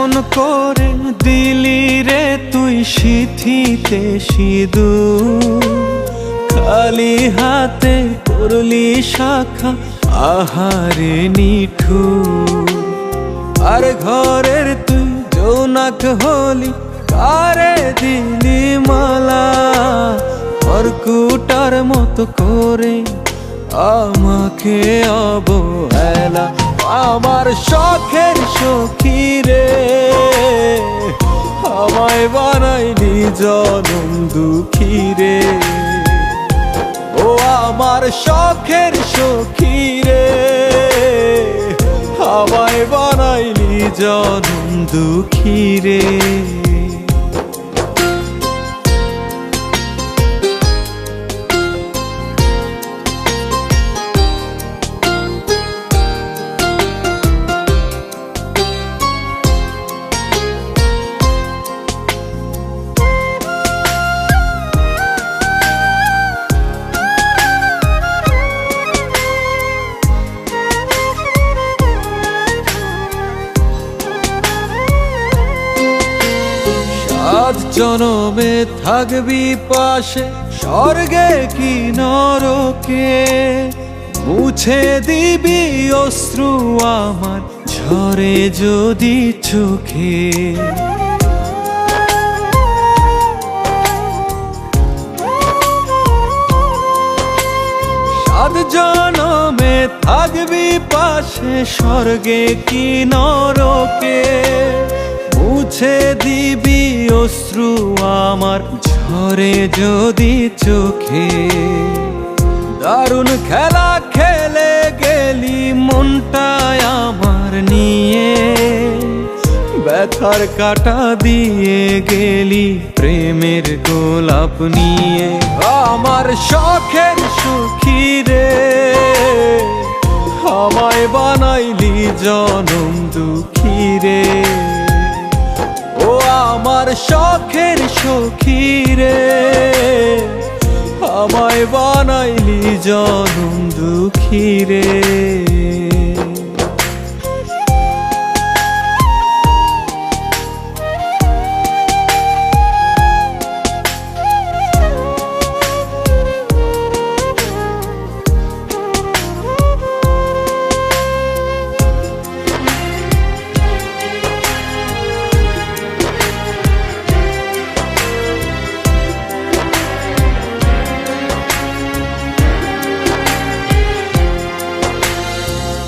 কেমন করে দিলি রে তুই সিথিতে সিঁদুর, খালি হাতে করলি শাখা আহারে নিঠুর। আর ঘরের তুই জৌনাক হলি, কারে দিলি মালা, অর্কুটার মতো করে আমাকে অবহেলা। আমার শখের সখী রে, আমায় বানাইলি জনম দুঃখী রে। ও আমার শখের সখী রে, আমায় বানাইলি জনম দুঃখী রে। আজ জনমে থাকবি পাশে, স্বর্গে কি নরকে, মুছে দিবি অশ্রু আমার ঝরে যদি চোখে। সাত জনমে থাকবি পাশে, স্বর্গে কি নরকে, মুছে দিবি অশ্রু আমার ঝরে যদি চোখে। দারুণ খেলা খেলে গেলি মনটায় আমার নিয়ে, ব্যথার কাটা দিয়ে গেলি প্রেমের গোলাপ নিয়ে। আমার শখের সখী রে, আমায় বানাইলি জনম দুঃখী রে। ও আমার শখের সখী রে, আমায় বানাইলি জনম দুঃখী রে।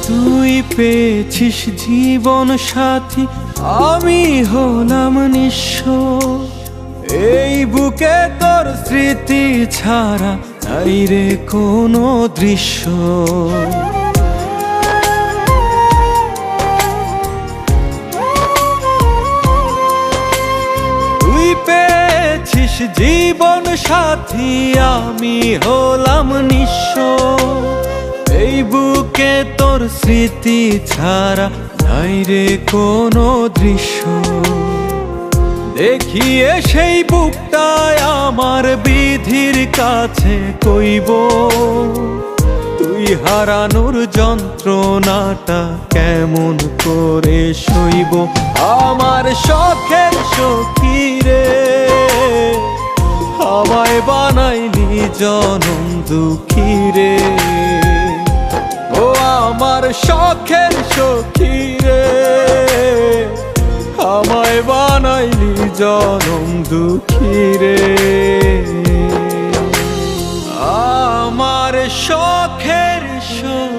তুই পেয়েছিস জীবন সাথী, আমি হলাম নিঃস্ব। এই বুকে তোর স্মৃতি ছাড়া নাই রে কোনো দৃশ্য। তুই পেয়েছিস জীবন সাথী, আমি হলাম নিঃস্ব। এই বুকে তোর স্মৃতি ছাড়া নাই রে কোনো দৃশ্য। দেখিয়ে সেই বুকটায় আমার বিধির কাছে কইব, তুই হারানোর যন্ত্রণাটা কেমন করে সইব। আমার শখের সখী রে, আমায় বানাইলি জনম দুঃখী রে। ও আমার শখের সখী রে, আমায় বানাইলি জনম দুঃখী রে। আমার শখের সখী।